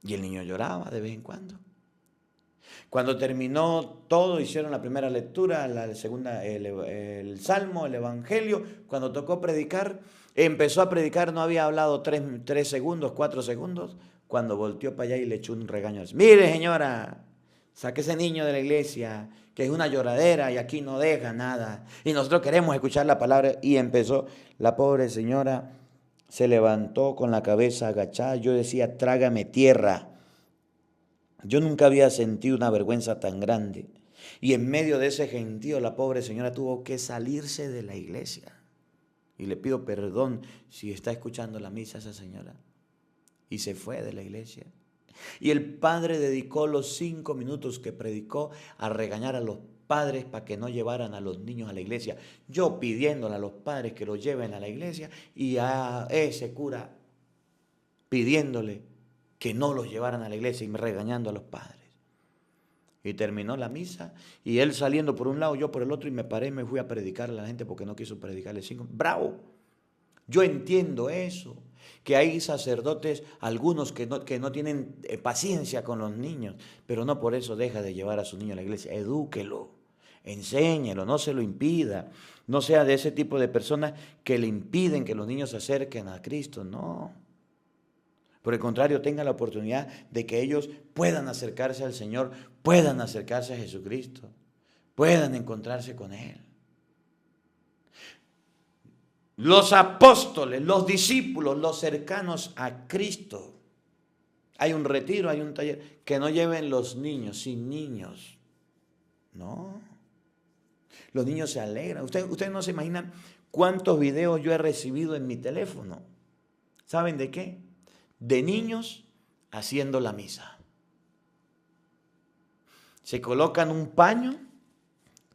Y el niño lloraba de vez en cuando. Cuando terminó todo, hicieron la primera lectura, la segunda, el Salmo, el Evangelio. Cuando tocó predicar, empezó a predicar, no había hablado 3 segundos, 4 segundos, cuando volteó para allá y le echó un regaño. Mire, señora, saque ese niño de la iglesia, que es una lloradera y aquí no deja nada. Y nosotros queremos escuchar la palabra. Y empezó, la pobre señora se levantó con la cabeza agachada. Yo decía, trágame tierra. Yo nunca había sentido una vergüenza tan grande. Y en medio de ese gentío, la pobre señora tuvo que salirse de la iglesia. Y le pido perdón si está escuchando la misa esa señora. Y se fue de la iglesia. Y el padre dedicó los 5 minutos que predicó a regañar a los padres para que no llevaran a los niños a la iglesia. Yo pidiéndole a los padres que los lleven a la iglesia y a ese cura pidiéndole que no los llevaran a la iglesia y regañando a los padres. Y terminó la misa y él saliendo por un lado, yo por el otro, y me paré y me fui a predicar a la gente porque no quiso predicarle 5. ¡Bravo! Yo entiendo eso, que hay sacerdotes, algunos que no tienen paciencia con los niños, pero no por eso deja de llevar a su niño a la iglesia. Edúquelo, enséñelo, no se lo impida. No sea de ese tipo de personas que le impiden que los niños se acerquen a Cristo, no. Por el contrario, tenga la oportunidad de que ellos puedan acercarse al Señor, puedan acercarse a Jesucristo, puedan encontrarse con Él. Los apóstoles, los discípulos, los cercanos a Cristo. Hay un retiro, hay un taller. Que no lleven los niños, sin niños. No. Los niños se alegran. Ustedes no se imaginan cuántos videos yo he recibido en mi teléfono. ¿Saben de qué? De niños haciendo la misa. Se colocan un paño,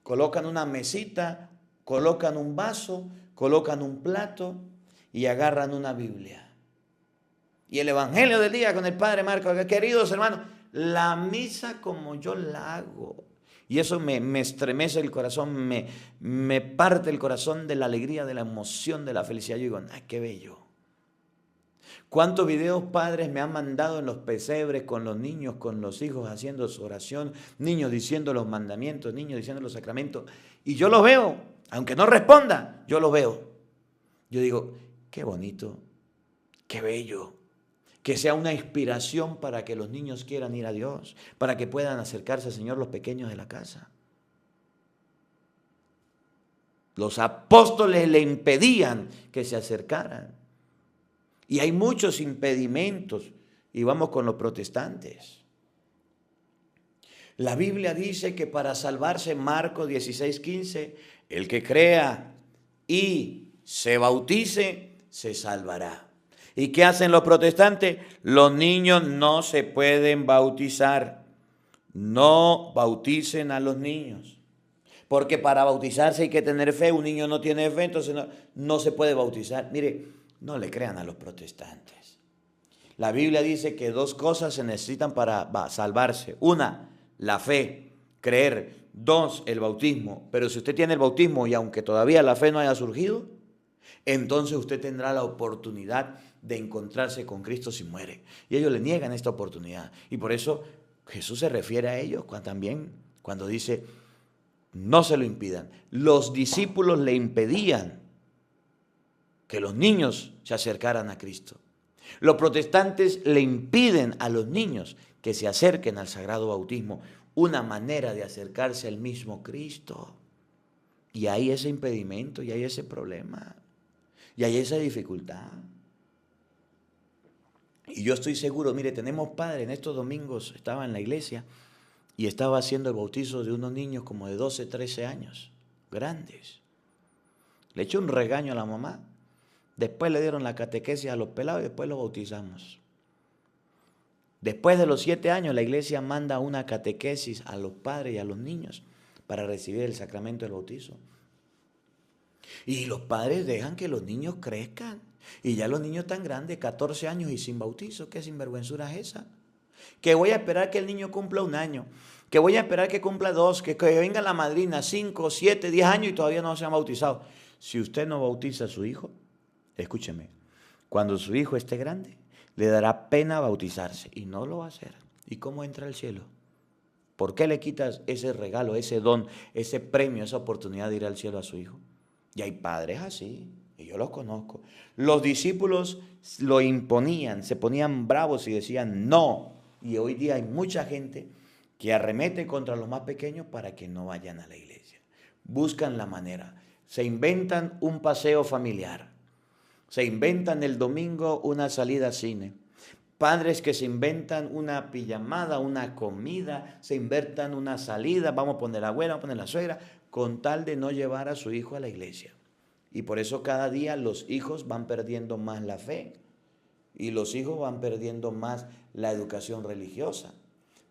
colocan una mesita, colocan un vaso, colocan un plato y agarran una Biblia. Y el Evangelio del día con el Padre Marcos. Queridos hermanos, la misa como yo la hago. Y eso me estremece el corazón, me parte el corazón de la alegría, de la emoción, de la felicidad. Yo digo, ¡ay, qué bello! ¿Cuántos videos padres me han mandado en los pesebres con los niños, con los hijos haciendo su oración, niños diciendo los mandamientos, niños diciendo los sacramentos? Y yo los veo, aunque no responda, yo los veo. Yo digo, qué bonito, qué bello, que sea una inspiración para que los niños quieran ir a Dios, para que puedan acercarse al Señor los pequeños de la casa. Los apóstoles le impedían que se acercaran. Y hay muchos impedimentos. Y vamos con los protestantes. La Biblia dice que para salvarse, Marcos 16:15, el que crea y se bautice, se salvará. ¿Y qué hacen los protestantes? Los niños no se pueden bautizar. No bauticen a los niños. Porque para bautizarse hay que tener fe. Un niño no tiene fe, entonces no se puede bautizar. Mire, no le crean a los protestantes. La Biblia dice que 2 cosas se necesitan para salvarse. 1, la fe, creer. 2, el bautismo. Pero si usted tiene el bautismo y aunque todavía la fe no haya surgido, entonces usted tendrá la oportunidad de encontrarse con Cristo si muere. Y ellos le niegan esta oportunidad. Y por eso Jesús se refiere a ellos también cuando dice, no se lo impidan. Los discípulos le impedían que los niños se acercaran a Cristo. Los protestantes le impiden a los niños que se acerquen al sagrado bautismo, una manera de acercarse al mismo Cristo. Y hay ese impedimento, y hay ese problema, y hay esa dificultad. Y yo estoy seguro, mire, tenemos padres, en estos domingos estaba en la iglesia y estaba haciendo el bautizo de unos niños como de 12, 13 años, grandes. Le echó un regaño a la mamá. Después le dieron la catequesis a los pelados y después los bautizamos. Después de los 7 años, la iglesia manda una catequesis a los padres y a los niños para recibir el sacramento del bautizo. Y los padres dejan que los niños crezcan. Y ya los niños tan grandes, 14 años y sin bautizo. ¿Qué sinvergüenzura es esa? Que voy a esperar que el niño cumpla 1 año. Que voy a esperar que cumpla 2. Que venga la madrina 5, 7, 10 años y todavía no se han bautizado. Si usted no bautiza a su hijo, escúcheme, cuando su hijo esté grande, le dará pena bautizarse y no lo va a hacer. ¿Y cómo entra al cielo? ¿Por qué le quitas ese regalo, ese don, ese premio, esa oportunidad de ir al cielo a su hijo? Y hay padres así, y yo los conozco. Los discípulos lo imponían, se ponían bravos y decían no. Y hoy día hay mucha gente que arremete contra los más pequeños para que no vayan a la iglesia. Buscan la manera, se inventan un paseo familiar, se inventan el domingo una salida a cine. Padres que se inventan una pijamada, una comida, se inventan una salida, vamos a poner la abuela, vamos a poner la suegra, con tal de no llevar a su hijo a la iglesia. Y por eso cada día los hijos van perdiendo más la fe y los hijos van perdiendo más la educación religiosa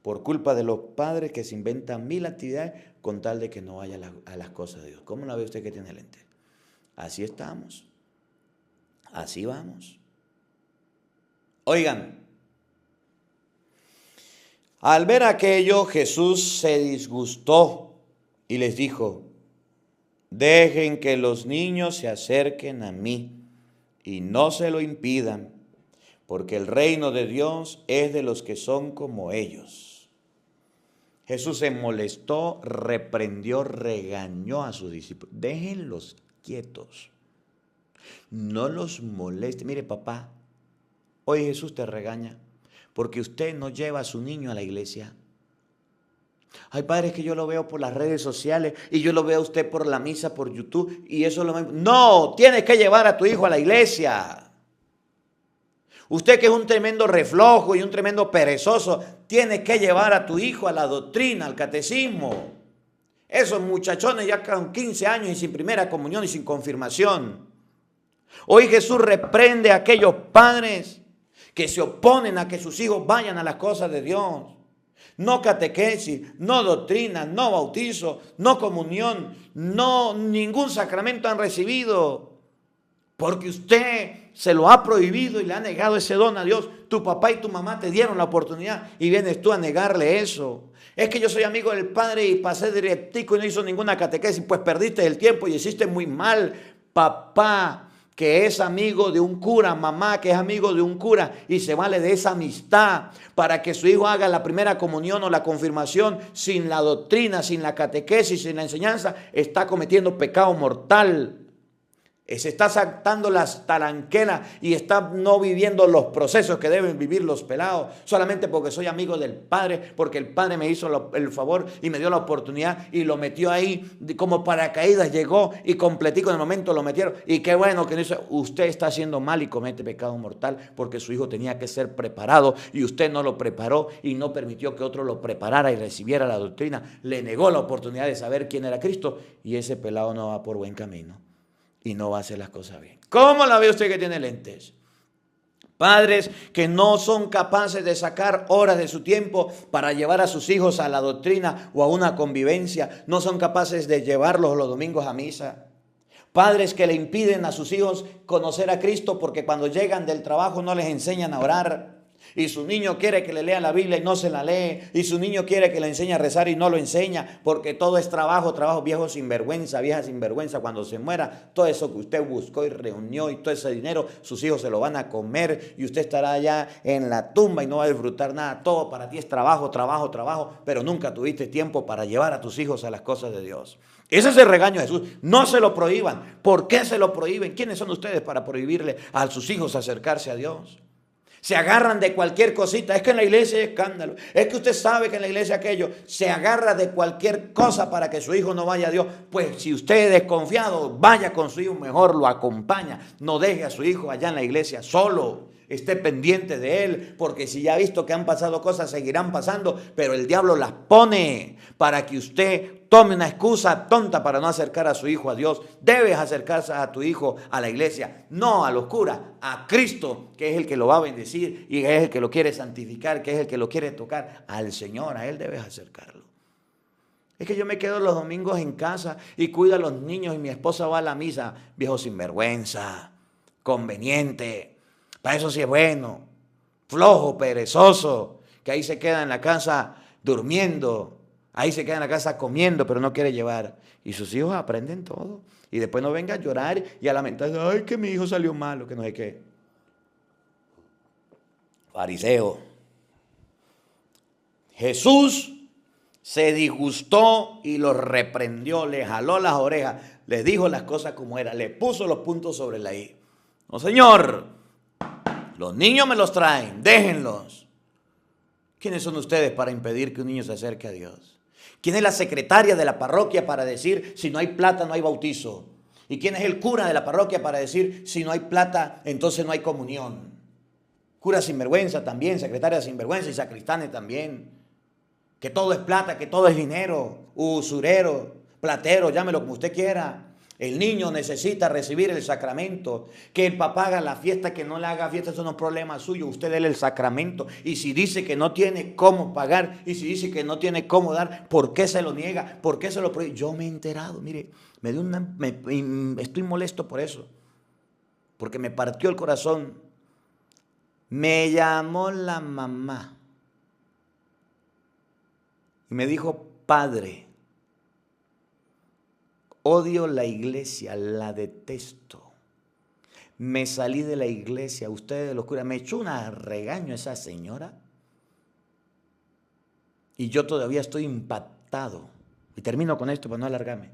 por culpa de los padres que se inventan mil actividades con tal de que no vaya a las cosas de Dios. ¿Cómo la ve usted que tiene lente? Así estamos, así vamos. Oigan, al ver aquello, Jesús se disgustó y les dijo: dejen que los niños se acerquen a mí y no se lo impidan, porque el reino de Dios es de los que son como ellos. Jesús se molestó, reprendió, regañó a sus discípulos. Déjenlos quietos, no los moleste. Mire, papá, hoy Jesús te regaña porque usted no lleva a su niño a la iglesia. Hay padres que yo lo veo por las redes sociales y yo lo veo a usted por la misa, por YouTube, y eso lo mismo. No, tienes que llevar a tu hijo a la iglesia. Usted que es un tremendo reflojo y un tremendo perezoso, tiene que llevar a tu hijo a la doctrina, al catecismo. Esos muchachones ya con 15 años y sin primera comunión y sin confirmación. Hoy Jesús reprende a aquellos padres que se oponen a que sus hijos vayan a las cosas de Dios. No catequesis, no doctrina, no bautizo, no comunión, no ningún sacramento han recibido. Porque usted se lo ha prohibido y le ha negado ese don a Dios. Tu papá y tu mamá te dieron la oportunidad y vienes tú a negarle eso. Es que yo soy amigo del Padre y pasé directico y no hizo ninguna catequesis. Pues perdiste el tiempo y hiciste muy mal. Papá que es amigo de un cura, mamá que es amigo de un cura y se vale de esa amistad para que su hijo haga la primera comunión o la confirmación sin la doctrina, sin la catequesis, sin la enseñanza, está cometiendo pecado mortal. Se está saltando las taranquelas y está no viviendo los procesos que deben vivir los pelados, solamente porque soy amigo del Padre, porque el Padre me hizo el favor y me dio la oportunidad y lo metió ahí como paracaídas, llegó y completico en el momento lo metieron. Y qué bueno que no hizo. Usted está haciendo mal y comete pecado mortal porque su hijo tenía que ser preparado y usted no lo preparó y no permitió que otro lo preparara y recibiera la doctrina. Le negó la oportunidad de saber quién era Cristo y ese pelado no va por buen camino. Y no va a hacer las cosas bien. ¿Cómo la ve usted que tiene lentes? Padres que no son capaces de sacar horas de su tiempo para llevar a sus hijos a la doctrina o a una convivencia. No son capaces de llevarlos los domingos a misa. Padres que le impiden a sus hijos conocer a Cristo porque cuando llegan del trabajo no les enseñan a orar. Y su niño quiere que le lea la Biblia y no se la lee. Y su niño quiere que le enseñe a rezar y no lo enseña. Porque todo es trabajo, viejo sinvergüenza, vieja sinvergüenza. Cuando se muera, todo eso que usted buscó y reunió y todo ese dinero, sus hijos se lo van a comer. Y usted estará allá en la tumba y no va a disfrutar nada. Todo para ti es trabajo, trabajo, trabajo. Pero nunca tuviste tiempo para llevar a tus hijos a las cosas de Dios. Ese es el regaño de Jesús. No se lo prohíban. ¿Por qué se lo prohíben? ¿Quiénes son ustedes para prohibirle a sus hijos acercarse a Dios? Se agarran de cualquier cosita. Es que en la iglesia hay escándalo. Es que usted sabe que en la iglesia aquello. Se agarra de cualquier cosa para que su hijo no vaya a Dios. Pues si usted es desconfiado, vaya con su hijo, mejor lo acompaña. No deje a su hijo allá en la iglesia solo. Esté pendiente de él, porque si ya ha visto que han pasado cosas, seguirán pasando, pero el diablo las pone para que usted tome una excusa tonta para no acercar a su hijo a Dios. Debes acercarse a tu hijo a la iglesia, no a los curas, a Cristo, que es el que lo va a bendecir y es el que lo quiere santificar, que es el que lo quiere tocar. Al Señor, a Él debes acercarlo. Es que yo me quedo los domingos en casa y cuido a los niños y mi esposa va a la misa. Viejo sinvergüenza, conveniente. Para eso sí es bueno, flojo, perezoso, que ahí se queda en la casa durmiendo, ahí se queda en la casa comiendo, pero no quiere llevar. Y sus hijos aprenden todo. Y después no venga a llorar y a lamentarse, ay, que mi hijo salió malo, que no sé qué. Fariseo. Jesús se disgustó y los reprendió, le jaló las orejas, les dijo las cosas como era, le puso los puntos sobre la i. No, señor, los niños me los traen, déjenlos. ¿Quiénes son ustedes para impedir que un niño se acerque a Dios? ¿Quién es la secretaria de la parroquia para decir si no hay plata no hay bautizo? ¿Y quién es el cura de la parroquia para decir si no hay plata entonces no hay comunión? Cura sinvergüenza también, secretaria sinvergüenza y sacristanes también. Que todo es plata, que todo es dinero, usurero, platero, llámelo como usted quiera. El niño necesita recibir el sacramento. Que el papá haga la fiesta, que no le haga fiesta, eso no es problema suyo. Usted déle el sacramento. Y si dice que no tiene cómo pagar, y si dice que no tiene cómo dar, ¿por qué se lo niega? ¿Por qué se lo prohíbe? Yo me he enterado, mire, estoy molesto por eso. Porque me partió el corazón. Me llamó la mamá. Y me dijo, padre, odio la iglesia, la detesto. Me salí de la iglesia, ustedes los curas. Me echó un regaño esa señora. Y yo todavía estoy impactado. Y termino con esto para no alargarme.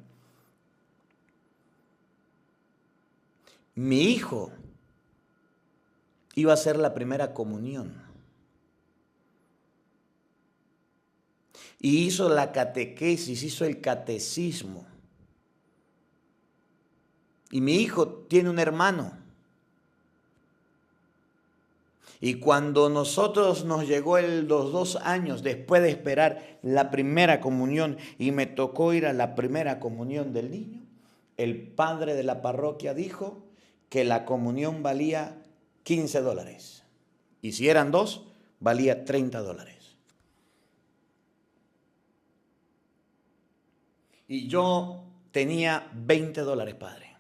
Mi hijo iba a hacer la primera comunión. Y hizo la catequesis, hizo el catecismo. Y mi hijo tiene un hermano. Y cuando nosotros nos llegó los 2 años después de esperar la primera comunión y me tocó ir a la primera comunión del niño, el padre de la parroquia dijo que la comunión valía $15. Y si eran 2, valía $30. Y yo tenía $20, padre.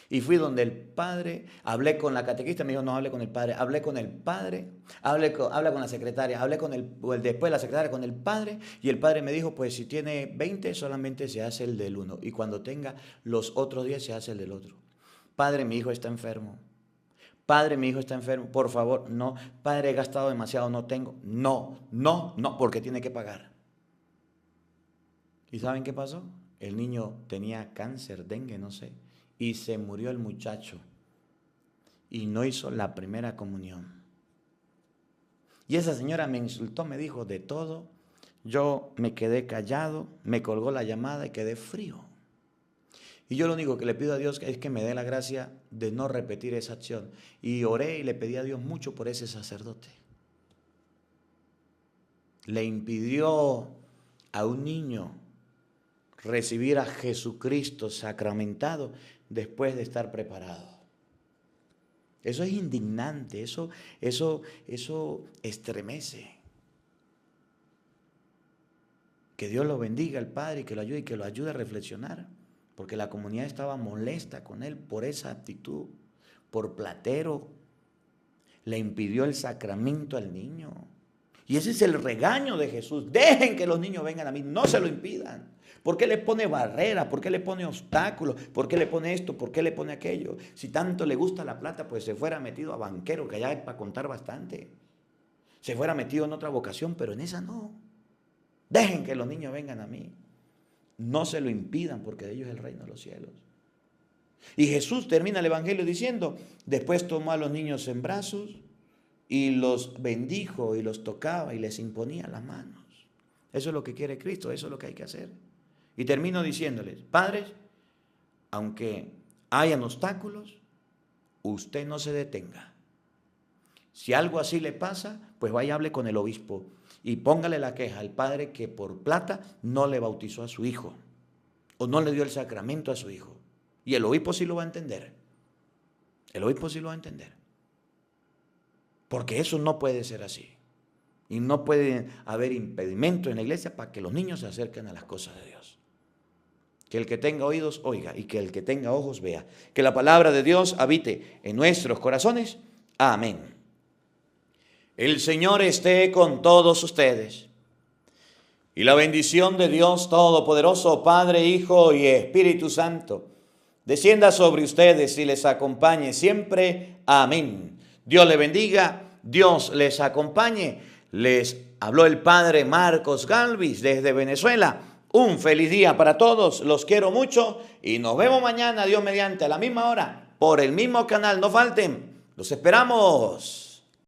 Y fui donde el padre, hablé con la catequista, me dijo, no hable con el padre, hablé con el padre, habla con la secretaria, hablé con después de la secretaria con el padre, y el padre me dijo, pues si tiene 20, solamente se hace el del uno, y cuando tenga los otros 10, se hace el del otro. Padre, mi hijo está enfermo. Padre, mi hijo está enfermo, por favor, no. Padre, he gastado demasiado, no tengo. No, porque tiene que pagar. ¿Y saben qué pasó? El niño tenía cáncer, dengue, no sé, y se murió el muchacho y no hizo la primera comunión. Y esa señora me insultó, me dijo de todo. Yo me quedé callado, me colgó la llamada y quedé frío. Y yo lo único que le pido a Dios es que me dé la gracia de no repetir esa acción. Y oré y le pedí a Dios mucho por ese sacerdote. Le impidió a un niño recibir a Jesucristo sacramentado después de estar preparado. Eso es indignante, eso estremece. Que Dios lo bendiga al Padre y que lo ayude y que lo ayude a reflexionar, porque la comunidad estaba molesta con él por esa actitud, por platero. Le impidió el sacramento al niño. Y ese es el regaño de Jesús. Dejen que los niños vengan a mí, no se lo impidan. ¿Por qué le pone barreras? ¿Por qué le pone obstáculos? ¿Por qué le pone esto? ¿Por qué le pone aquello? Si tanto le gusta la plata, pues se fuera metido a banquero, que allá hay para contar bastante. Se fuera metido en otra vocación, pero en esa no. Dejen que los niños vengan a mí. No se lo impidan, porque de ellos es el reino de los cielos. Y Jesús termina el evangelio diciendo, después tomó a los niños en brazos y los bendijo y los tocaba y les imponía las manos. Eso es lo que quiere Cristo, eso es lo que hay que hacer. Y termino diciéndoles, padres, aunque hayan obstáculos, usted no se detenga. Si algo así le pasa, pues vaya y hable con el obispo y póngale la queja al padre que por plata no le bautizó a su hijo o no le dio el sacramento a su hijo. Y el obispo sí lo va a entender. El obispo sí lo va a entender. Porque eso no puede ser así. Y no puede haber impedimento en la iglesia para que los niños se acerquen a las cosas de Dios. Que el que tenga oídos oiga y que el que tenga ojos vea. Que la palabra de Dios habite en nuestros corazones. Amén. El Señor esté con todos ustedes. Y la bendición de Dios Todopoderoso, Padre, Hijo y Espíritu Santo, descienda sobre ustedes y les acompañe siempre. Amén. Dios les bendiga, Dios les acompañe. Les habló el padre Marcos Galvis desde Venezuela. Un feliz día para todos, los quiero mucho y nos vemos mañana, Dios mediante, a la misma hora, por el mismo canal. No falten, los esperamos.